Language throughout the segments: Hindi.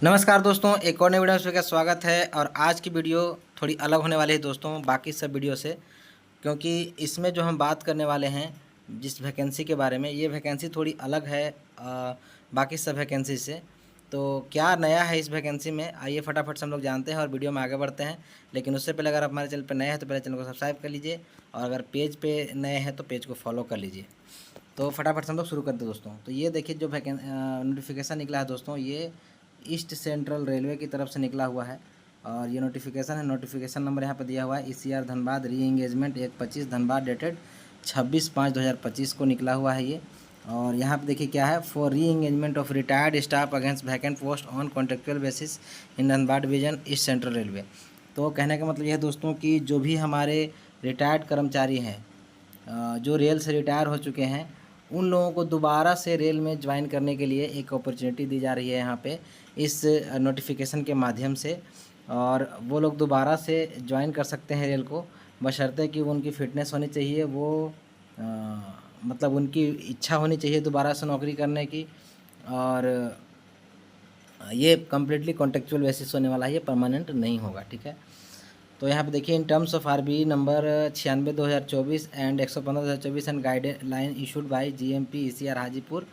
नमस्कार दोस्तों, एक और नई वीडियो में आपका स्वागत है। और आज की वीडियो थोड़ी अलग होने वाली है दोस्तों बाकी सब वीडियो से, क्योंकि इसमें जो हम बात करने वाले हैं जिस वैकेंसी के बारे में, ये वैकेंसी थोड़ी अलग है बाकी सब वैकेंसी से। तो क्या नया है इस वैकेंसी में, आइए फटाफट से हम लोग जानते हैं और वीडियो में आगे बढ़ते हैं। लेकिन उससे पहले अगर आप हमारे चैनल पर नए हैं तो पहले चैनल को सब्सक्राइब कर लीजिए, और अगर पेज पे नए हैं तो पेज को फॉलो कर लीजिए। तो फटाफट से हम लोग शुरू करते हैं दोस्तों। तो ये देखिए जो नोटिफिकेशन निकला है दोस्तों, ये ईस्ट सेंट्रल रेलवे की तरफ से निकला हुआ है। और ये नोटिफिकेशन है, नोटिफिकेशन नंबर यहाँ पर दिया हुआ है ECR धनबाद री एंगेजमेंट 1/25 धनबाद डेटेड 26/5/2025 को निकला हुआ है ये। और यहाँ पे देखिए क्या है, for re engagement of retired staff against vacant post on contractual basis in Dhanbad division east central railway. तो कहने का मतलब यह है दोस्तों कि जो भी हमारे रिटायर्ड कर्मचारी हैं, जो रेल से रिटायर हो चुके हैं, उन लोगों को दोबारा से रेल में ज्वाइन करने के लिए एक अपॉर्चुनिटी दी जा रही है यहाँ पे इस नोटिफिकेशन के माध्यम से। और वो लोग दोबारा से ज्वाइन कर सकते हैं रेल को, बशर्ते कि उनकी फ़िटनेस होनी चाहिए, वो मतलब उनकी इच्छा होनी चाहिए दोबारा से नौकरी करने की। और ये कम्प्लीटली कॉन्ट्रेक्चुअल बेसिस होने वाला है, ये परमानेंट नहीं होगा, ठीक है। तो यहाँ पे देखिए in terms of RBE number 96/2024 and 115/2024 and guideline issued by GMP ECR Hajipur,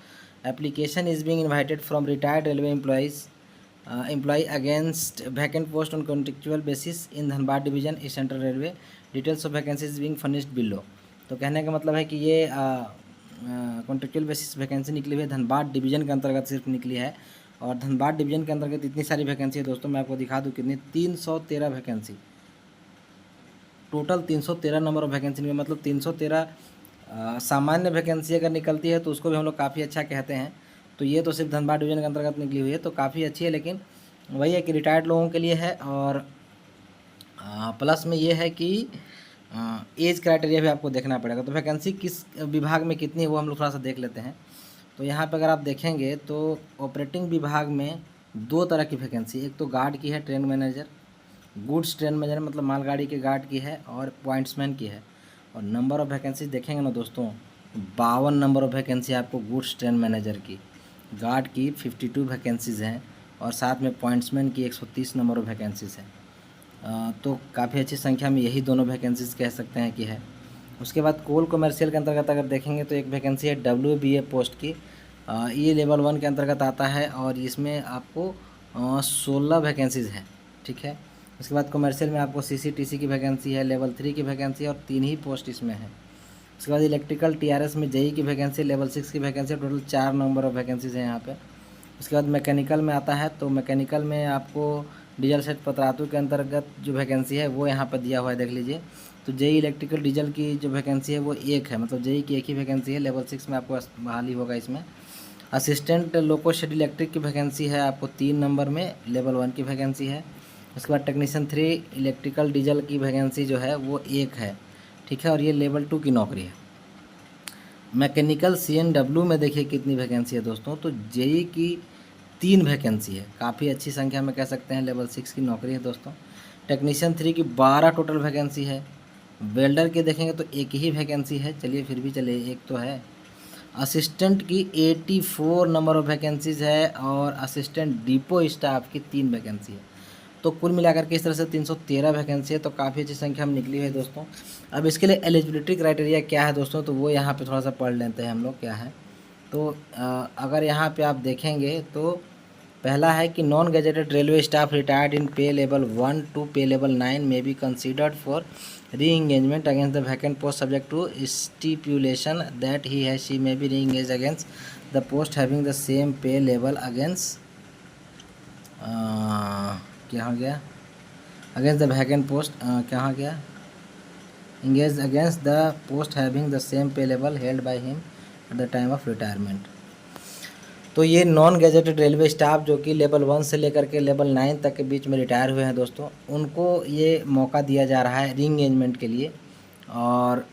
application is being invited from retired railway employ against vacant post on contractual basis in Dhanbad division east central railway, details of vacancies being furnished below. तो कहने का मतलब है कि ये कॉन्ट्रेक्चुअल बेसिस वैकेंसी निकली हुई है, धनबाद डिवीजन के अंतर्गत सिर्फ निकली है। और धनबाद डिवीजन के अंतर्गत इतनी सारी वैकेंसी है दोस्तों, मैं आपको दिखा दूँ कितनी, 313 vacancy total. 313 number of vacancy में, मतलब 313 सामान्य वैकेंसी अगर निकलती है तो उसको भी हम लोग काफ़ी अच्छा कहते हैं। तो ये तो सिर्फ धनबाद डिवीजन के अंतर्गत निकली हुई है, तो काफ़ी अच्छी है। लेकिन वही है कि रिटायर्ड लोगों के लिए है। और प्लस में ये है कि एज क्राइटेरिया भी आपको देखना पड़ेगा। तो वैकेंसी किस विभाग में कितनी है वो हम लोग थोड़ा सा देख लेते हैं। तो यहाँ पर अगर आप देखेंगे तो ऑपरेटिंग विभाग में 2 तरह की वैकेंसी, एक तो गार्ड की है, train manager, goods train manager मतलब मालगाड़ी के गार्ड की है, और पॉइंट्समैन की है। और नंबर ऑफ़ वैकेंसी देखेंगे ना दोस्तों, 52 नंबर ऑफ़ वैकेंसी आपको गुड्स ट्रेन मैनेजर की, गार्ड की 52 वैकेंसीज़ हैं, और साथ में पॉइंट्समैन की 130 नंबर ऑफ़ वैकेंसीज़ हैं। तो काफ़ी अच्छी संख्या में यही दोनों वैकेंसीज़ कह सकते हैं कि है। उसके बाद कोल कमर्शियल के अंतर्गत अगर देखेंगे तो एक वैकेंसी है WBA पोस्ट की, ये लेवल 1 के अंतर्गत आता है, और इसमें आपको 16 वैकेंसीज़ हैं, ठीक है। उसके बाद कमर्शियल में आपको CCTC की वैकेंसी है, लेवल 3 की वैकेंसी है, और 3 ही पोस्ट इसमें है। उसके बाद इलेक्ट्रिकल TRS में JE की वैकेंसी, लेवल 6 की vacancy, total 4 number of vacancies हैं यहाँ पे। उसके बाद मैकेनिकल में आता है, तो मैकेनिकल में आपको डीजल सेट पतरातू के अंतर्गत जो वैकेंसी है वो यहाँ पर दिया हुआ है, देख लीजिए। तो JE इलेक्ट्रिकल डीजल की जो वैकेंसी है वो एक है, मतलब JE की एक ही वैकेंसी है, लेवल 6 में आपको बहाली होगा इसमें। असिस्टेंट लोको शेड इलेक्ट्रिक की वैकेंसी है आपको 3 नंबर में, लेवल 1 की वैकेंसी है। उसके बाद टेक्नीशियन 3 इलेक्ट्रिकल डीजल की वैकेंसी जो है वो एक है, ठीक है, और ये लेवल 2 की नौकरी है। मैकेनिकल CNW में देखिए कितनी वैकेंसी है दोस्तों, तो JE की 3 वैकेंसी है, काफ़ी अच्छी संख्या में कह सकते हैं, लेवल 6 की नौकरी है दोस्तों। टेक्नीशियन 3 की 12 टोटल वैकेंसी है। वेल्डर के देखेंगे तो एक ही वैकेंसी है, चलिए फिर भी चले, एक तो है। असिस्टेंट की 84 नंबर ऑफ़ वैकेंसीज़ है, और असिस्टेंट डिपो स्टाफ की 3 वैकेंसी है। तो कुल मिलाकर के इस तरह से 313 वैकेंसी है, तो काफ़ी अच्छी संख्या में निकली है दोस्तों। अब इसके लिए एलिजिबिलिटी क्राइटेरिया क्या है दोस्तों, तो वो यहाँ पे थोड़ा सा पढ़ लेते हैं हम लोग क्या है। तो अगर यहाँ पे आप देखेंगे तो पहला है कि non gazetted railway staff retired in pay level 1 to pay level 9 में be considered for re engagement against the vacant post subject to stipulation that he है she may be re engaged against the post having the same pay level against कहाँ गया, अगेंस्ट द वैकेंट पोस्ट कहाँ गया, engaged against the post having the same pay level held by him at the time of retirement। तो ये नॉन गैजेटेड रेलवे स्टाफ जो कि लेवल 1 से लेकर के लेवल 9 तक के बीच में रिटायर हुए हैं दोस्तों, उनको ये मौका दिया जा रहा है री एंगेजमेंट के लिए। और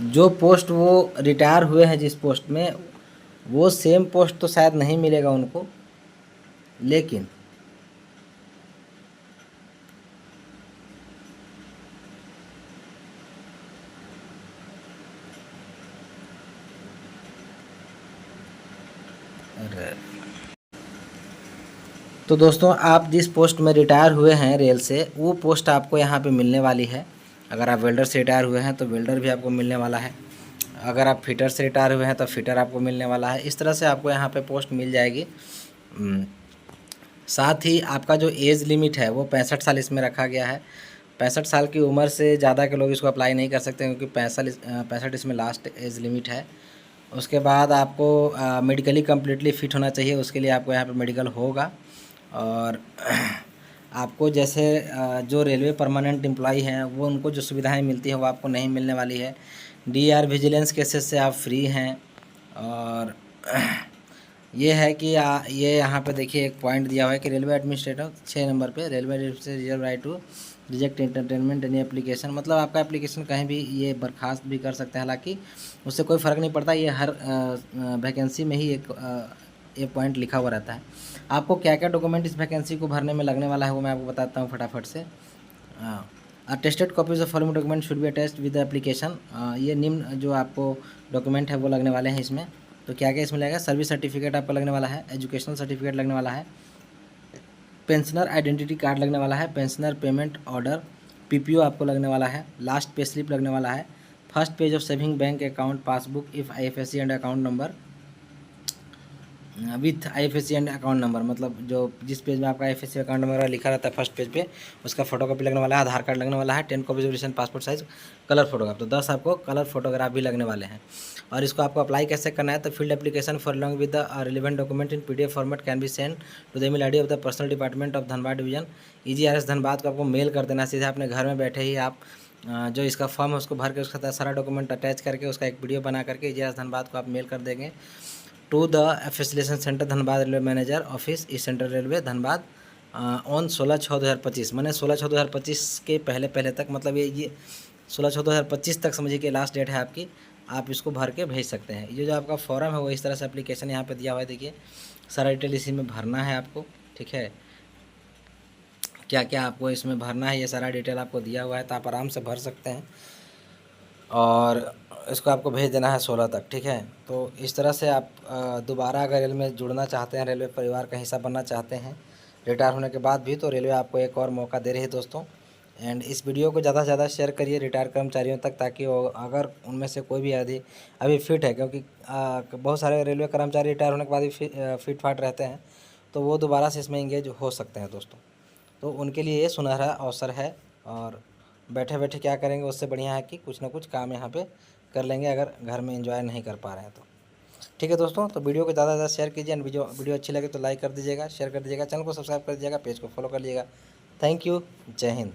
जो पोस्ट वो रिटायर हुए हैं जिस पोस्ट में, वो सेम पोस्ट तो शायद नहीं मिलेगा उनको, लेकिन तो दोस्तों आप जिस पोस्ट में रिटायर हुए हैं रेल से, वो पोस्ट आपको यहाँ पे मिलने वाली है। अगर आप वेल्डर से रिटायर हुए हैं तो वेल्डर भी आपको मिलने वाला है। अगर आप फिटर से रिटायर हुए हैं तो फिटर आपको मिलने वाला है। इस तरह से आपको यहाँ पे पोस्ट मिल जाएगी। साथ ही आपका जो एज लिमिट है वो 65 साल इसमें रखा गया है। 65 साल की उम्र से ज़्यादा के लोग इसको अप्लाई नहीं कर सकते, क्योंकि 65 इसमें लास्ट एज लिमिट है। उसके बाद आपको मेडिकली कम्प्लीटली फिट होना चाहिए, उसके लिए आपको यहाँ पे मेडिकल होगा। और आपको जैसे जो रेलवे परमानेंट एम्प्लॉई हैं वो उनको जो सुविधाएं मिलती हैं वो आपको नहीं मिलने वाली है। डीआर विजिलेंस केसेस से आप फ्री हैं। और ये है कि ये यहाँ पे देखिए एक पॉइंट दिया हुआ है कि रेलवे एडमिनिस्ट्रेटर 6 नंबर पे, railway administrator reserve right to reject entertainment any application. मतलब आपका एप्लीकेशन कहीं भी ये बर्खास्त भी कर सकते हैं, हालांकि उससे कोई फ़र्क नहीं पड़ता। ये हर वैकेंसी में ही ये पॉइंट लिखा हुआ रहता है। आपको क्या क्या डॉक्यूमेंट इस वैकेंसी को भरने में लगने वाला है वो मैं आपको बताता हूँ फटाफट से। Attested copies of following document should be attached with the application. ये निम्न जो आपको डॉक्यूमेंट है वो लगने वाले हैं इसमें। तो क्या क्या इसमें लगेगा? सर्विस सर्टिफिकेट आपका लगने वाला है, एजुकेशनल सर्टिफिकेट लगने वाला है, पेंशनर आइडेंटिटी कार्ड लगने वाला है, पेंशनर पेमेंट ऑर्डर, पीपीओ आपको लगने वाला है, लास्ट पे स्लिप लगने वाला है, first page of saving bank account passbook if IFSC and account number with IFSC and account number. मतलब जो जिस पेज में आपका आईएफएससी अकाउंट नंबर लिखा रहता है फर्स्ट पेज पे, उसका फोटोकॉपी लगने वाला है, आधार कार्ड लगने वाला है, 10 copies recent passport size colour photograph. तो 10 आपको कलर फोटोग्राफ भी लगने वाले हैं। और इसको आपको अप्लाई कैसे करना है? तो field application for long with the relevant document in PDF format can be send to the email ID of the personal department of Dhanbad division EGRS Dhanbad को आपको मेल कर देना। सीधे अपने घर में बैठे ही आप जो इसका फॉर्म है उसको भर के उसका सारा डॉक्यूमेंट अटैच करके उसका एक वीडियो बना करके EGRS धनबाद को आप मेल कर देंगे to the affiliation centre Dhanbad railway manager office east central railway Dhanbad on 16/6/2025। मैंने 16/6/2025 के पहले तक, मतलब ये 16/6/2025 तक समझिए कि लास्ट डेट है आपकी। आप इसको भर के भेज सकते हैं। ये जो आपका फॉर्म है वो इस तरह से एप्लीकेशन यहाँ पे दिया हुआ है, देखिए सारा डिटेल इसी में भरना है आपको। ठीक है, क्या क्या आपको इसमें भरना है ये सारा डिटेल आपको दिया हुआ है, तो आप आराम से भर सकते हैं। और इसको आपको भेज देना है 16 तक। ठीक है, तो इस तरह से आप दोबारा अगर रेलवे में जुड़ना चाहते हैं, रेलवे परिवार का हिस्सा बनना चाहते हैं रिटायर होने के बाद भी, तो रेलवे आपको एक और मौका दे रही है दोस्तों। एंड इस वीडियो को ज़्यादा से ज़्यादा शेयर करिए रिटायर कर्मचारियों तक, ताकि वो अगर उनमें से कोई भी अभी फिट है, क्योंकि बहुत सारे रेलवे कर्मचारी रिटायर होने के बाद भी फिट फाट रहते हैं, तो वो दोबारा से इसमें इंगेज हो सकते हैं दोस्तों। तो उनके लिए ये सुनहरा अवसर है। और बैठे बैठे क्या करेंगे, उससे बढ़िया है कि कुछ ना कुछ काम यहाँ पे कर लेंगे, अगर घर में एंजॉय नहीं कर पा रहे हैं तो। ठीक है दोस्तों, तो वीडियो को ज़्यादा से ज़्यादा शेयर कीजिए। एंड वीडियो अच्छी लगे तो लाइक कर दीजिएगा, शेयर कर दीजिएगा, चैनल को सब्सक्राइब कर दीजिएगा, पेज को फॉलो कर लीजिएगा। थैंक यू, जय हिंद।